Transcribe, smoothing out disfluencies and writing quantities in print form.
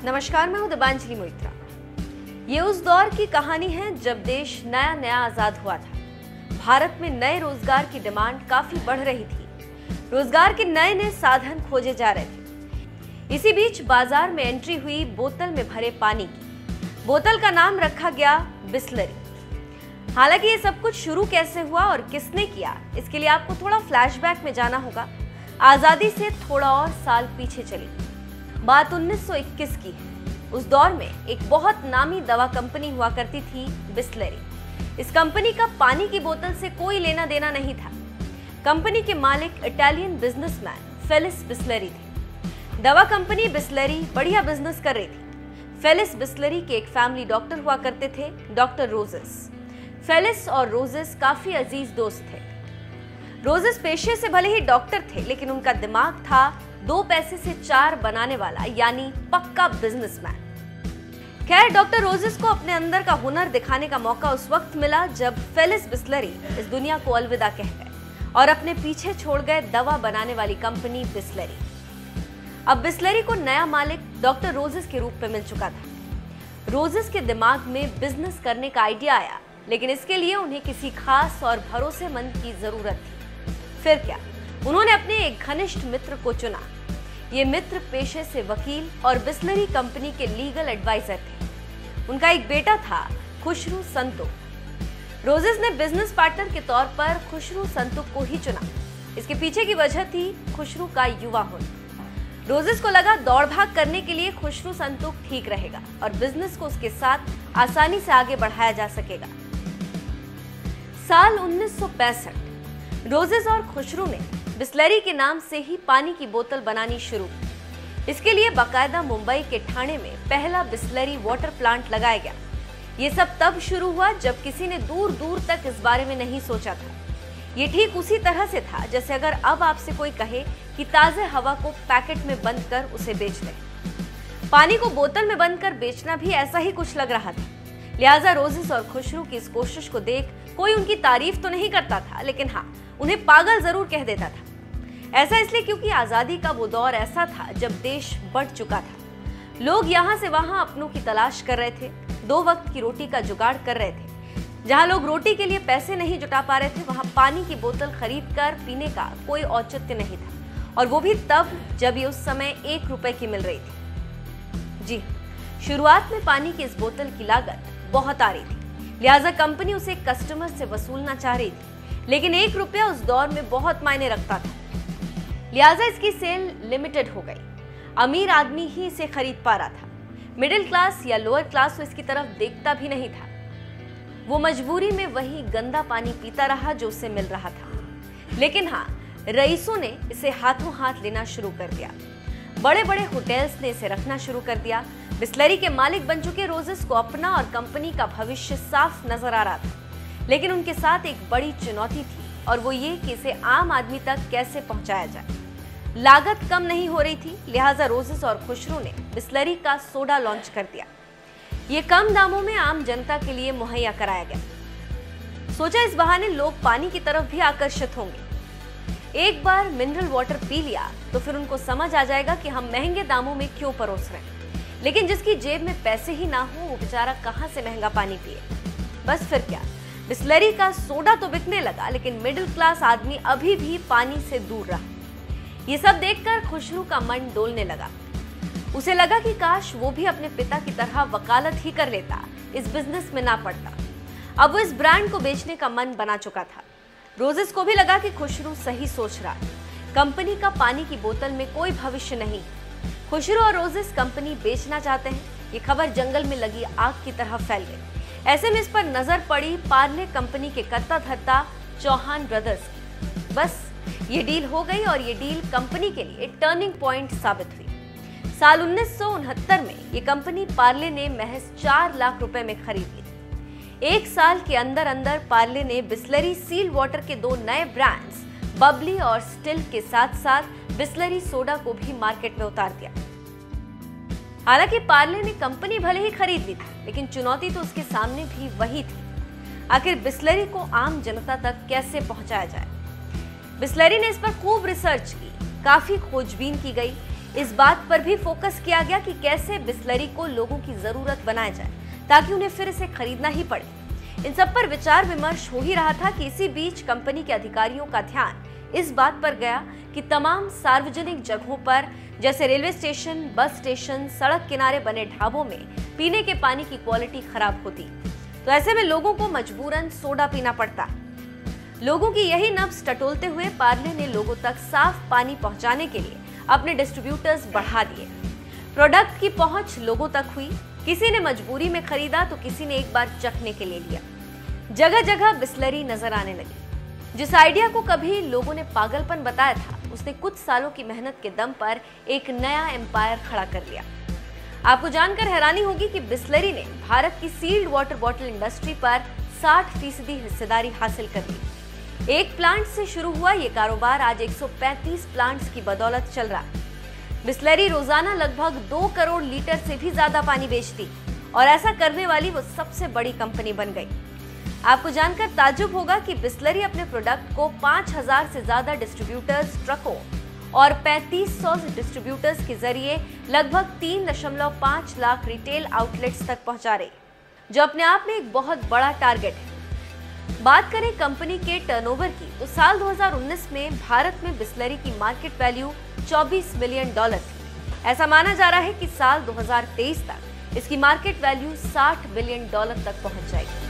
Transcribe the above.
नमस्कार, मैं हूं दिबांजलि मोइत्रा। ये उस दौर की कहानी है जब देश नया नया आजाद हुआ था। भारत में नए रोजगार की डिमांड काफी बढ़ रही थी। रोजगार के नए नए साधन खोजे जा रहे थे। इसी बीच बाजार में एंट्री हुई बोतल में भरे पानी की। बोतल का नाम रखा गया बिसलरी। हालांकि ये सब कुछ शुरू कैसे हुआ और किसने किया, इसके लिए आपको थोड़ा फ्लैशबैक में जाना होगा। आजादी से थोड़ा और साल पीछे चली। बात 1921 की है। उस दौर में एक बहुत नामी दवा कंपनी हुआ करती थी, बिसलरी। इस कंपनी का पानी की बोतल से कोई लेना देना नहीं था। कंपनी के मालिक इटालियन बिजनेसमैन फेलिस बिसलरी थे। दवा कंपनी बिसलरी बढ़िया बिजनेस कर रही थी। फेलिस बिसलरी के एक फैमिली डॉक्टर हुआ करते थे, डॉक्टर रोजेस। फेलिस और रोजेस काफी अजीज दोस्त थे। रोजेस पेशे से भले ही डॉक्टर थे, लेकिन उनका दिमाग था 2 पैसे से 4 बनाने वाला, यानी पक्का बिजनेसमैन। खैर, डॉक्टर रोजेस को अपने अंदर का हुनर दिखाने का मौका उस वक्त मिला जब फेलिस बिसलरी इस दुनिया को अलविदा कह गए और अपने पीछे छोड़ गए दवा बनाने वाली कंपनी बिसलरी। अब बिसलरी को नया मालिक डॉक्टर रोजेस के रूप में मिल चुका था। रोजेस के दिमाग में बिजनेस करने का आइडिया आया, लेकिन इसके लिए उन्हें किसी खास और भरोसेमंद की जरूरत थी। फिर क्या, उन्होंने अपने एक घनिष्ठ मित्र को चुना। ये मित्र पेशे से वकील और बिसलरी कंपनी के लीगल एडवाइजर थे। उनका एक बेटा था, खुशरू संतुक। रोजेस ने बिजनेस पार्टनर के तौर पर खुशरू संतुक को ही चुना। इसके पीछे की वजह थी खुशरू का युवा होना। रोजेस को लगा दौड़ भाग करने के लिए खुशरू संतुक ठीक रहेगा और बिजनेस को उसके साथ आसानी से आगे बढ़ाया जा सकेगा। साल 1965 रोजेस और खुशरू ने बिसलरी के नाम से ही पानी की बोतल बनानी शुरू की। इसके लिए बाकायदा मुंबई के ठाणे में पहला बिसलरी वाटर प्लांट लगाया गया। ये सब तब शुरू हुआ जब किसी ने दूर दूर तक इस बारे में नहीं सोचा था। ये ठीक उसी तरह से था जैसे अगर अब आपसे कोई कहे कि ताजे हवा को पैकेट में बंद कर उसे बेच दें। पानी को बोतल में बंद कर बेचना भी ऐसा ही कुछ लग रहा था। लिहाजा रोजेस और खुशरू की इस कोशिश को देख कोई उनकी तारीफ तो नहीं करता था, लेकिन हाँ, उन्हें पागल जरूर कह देता था। ऐसा इसलिए क्योंकि आजादी का वो दौर ऐसा था जब देश बढ़ चुका था। लोग यहाँ से वहां अपनों की तलाश कर रहे थे, 2 वक्त की रोटी का जुगाड़ कर रहे थे। जहां लोग रोटी के लिए पैसे नहीं जुटा पा रहे थे, वहां पानी की बोतल खरीद कर पीने का कोई औचित्य नहीं था, और वो भी तब जब ये उस समय 1 रुपए की मिल रही थी। जी, शुरुआत में पानी की इस बोतल की लागत बहुत आ रही थी, लिहाजा कंपनी उसे कस्टमर से वसूलना चाह रही थी, लेकिन 1 रुपया उस दौर में बहुत मायने रखता था। लिहाजा इसकी सेल लिमिटेड हो गई। अमीर आदमी ही इसे खरीद पा रहा था। मिडिल क्लास या लोअर क्लास तो इसकी तरफ देखता भी नहीं था। वो मजबूरी में वही गंदा पानी पीता रहा जो उसे मिल रहा था। लेकिन हाँ, रईसों ने इसे हाथों हाथ लेना शुरू कर दिया। बड़े बड़े होटल्स ने इसे रखना शुरू कर दिया। बिसलरी के मालिक बन चुके रोजेस को अपना और कंपनी का भविष्य साफ नजर आ रहा था, लेकिन उनके साथ एक बड़ी चुनौती थी, और वो ये कि इसे आम आदमी तक कैसे पहुंचाया जाए। लागत कम नहीं हो रही थी, लिहाजा रोजेस और खुशरू ने बिसलरी का सोडा लॉन्च कर दिया। ये कम दामों में आम जनता के लिए मुहैया कराया गया। सोचा इस बहाने लोग पानी की तरफ भी आकर्षित होंगे। एक बार मिनरल वाटर पी लिया तो फिर उनको समझ आ जाएगा कि हम महंगे दामों में क्यों परोस रहे हैं। लेकिन जिसकी जेब में पैसे ही ना हो, वो बेचारा कहां से महंगा पानी पिए। बस फिर क्या, बिसलरी का सोडा तो बिकने लगा, लेकिन मिडिल क्लास आदमी अभी भी पानी से दूर रहा। ये सब देखकर खुशरू का मन डोलने लगा। उसे लगा कि काश वो भी अपने पिता की तरह वकालत ही कर लेता, इस बिजनेस में ना पड़ता। अब वो इस ब्रांड को बेचने का मन बना चुका था। रोजेस को भी लगा कि खुशरू सही सोच रहा है। कंपनी का पानी की बोतल में कोई भविष्य नहीं। खुशरू और रोजेस कंपनी बेचना चाहते हैं। ये खबर जंगल में लगी आग की तरह फैल गई। ऐसे में इस पर नजर पड़ी पार्ले कंपनी के कर्ता धर्ता चौहान ब्रदर्स की। बस ये डील हो गई, और ये डील कंपनी के लिए टर्निंग पॉइंट साबित हुई। साल 1969 में ये कंपनी पार्ले ने महज 4 लाख रुपए में खरीद ली। 1 साल के अंदर अंदर पार्ले ने बिसलरी सील वाटर के 2 नए ब्रांड्स बबली और स्टिल के साथ साथ बिसलरी सोडा को भी मार्केट में उतार दिया। हालांकि पार्ले ने कंपनी भले ही खरीद ली थी, लेकिन चुनौती तो उसके सामने भी वही थी। आखिर बिसलरी को आम जनता तक कैसे पहुंचाया जाए। बिसलरी ने इस पर खूब रिसर्च की, काफी खोजबीन की गई। इस बात पर भी फोकस किया गया कि कैसे बिस्लरी को लोगों की जरूरत बनाया जाए ताकि उन्हें फिर इसे खरीदना ही पड़े। इन सब पर विचार विमर्श हो ही रहा था कि इसी बीच कंपनी के अधिकारियों का ध्यान इस बात पर गया कि तमाम सार्वजनिक जगहों पर जैसे रेलवे स्टेशन, बस स्टेशन, सड़क किनारे बने ढाबों में पीने के पानी की क्वालिटी खराब होती, तो ऐसे में लोगों को मजबूरन सोडा पीना पड़ता। लोगों की यही नब्ज टटोलते हुए पार्ले ने लोगों तक साफ पानी पहुंचाने के लिए अपने डिस्ट्रीब्यूटर्स बढ़ा दिए। प्रोडक्ट की पहुंच लोगों तक हुई। किसी ने मजबूरी में खरीदा तो किसी ने एक बार चखने के लिए लिया। जगह जगह बिस्लरी नजर आने लगी। जिस आइडिया को कभी लोगों ने पागलपन बताया था, उसने कुछ सालों की मेहनत के दम पर एक नया एम्पायर खड़ा कर लिया। आपको जानकर हैरानी होगी कि बिस्लरी ने भारत की सील्ड वाटर बॉटल इंडस्ट्री पर 60% हिस्सेदारी हासिल कर ली। एक प्लांट से शुरू हुआ ये कारोबार आज 135 प्लांट्स की बदौलत चल रहा है। बिस्लरी रोजाना लगभग 2 करोड़ लीटर से भी ज्यादा पानी बेचती और ऐसा करने वाली वो सबसे बड़ी कंपनी बन गई। आपको जानकर ताज्जुब होगा कि बिस्लरी अपने प्रोडक्ट को 5000 से ज्यादा डिस्ट्रीब्यूटर्स, ट्रकों और 3500 डिस्ट्रीब्यूटर्स के जरिए लगभग 3.5 लाख रिटेल आउटलेट्स तक पहुंचा रही, जो अपने आप में एक बहुत बड़ा टारगेट है। बात करें कंपनी के टर्नओवर की, तो साल 2019 में भारत में बिस्लरी की मार्केट वैल्यू $24 मिलियन थी। ऐसा माना जा रहा है कि साल 2023 तक इसकी मार्केट वैल्यू $60 बिलियन तक पहुंच जाएगी।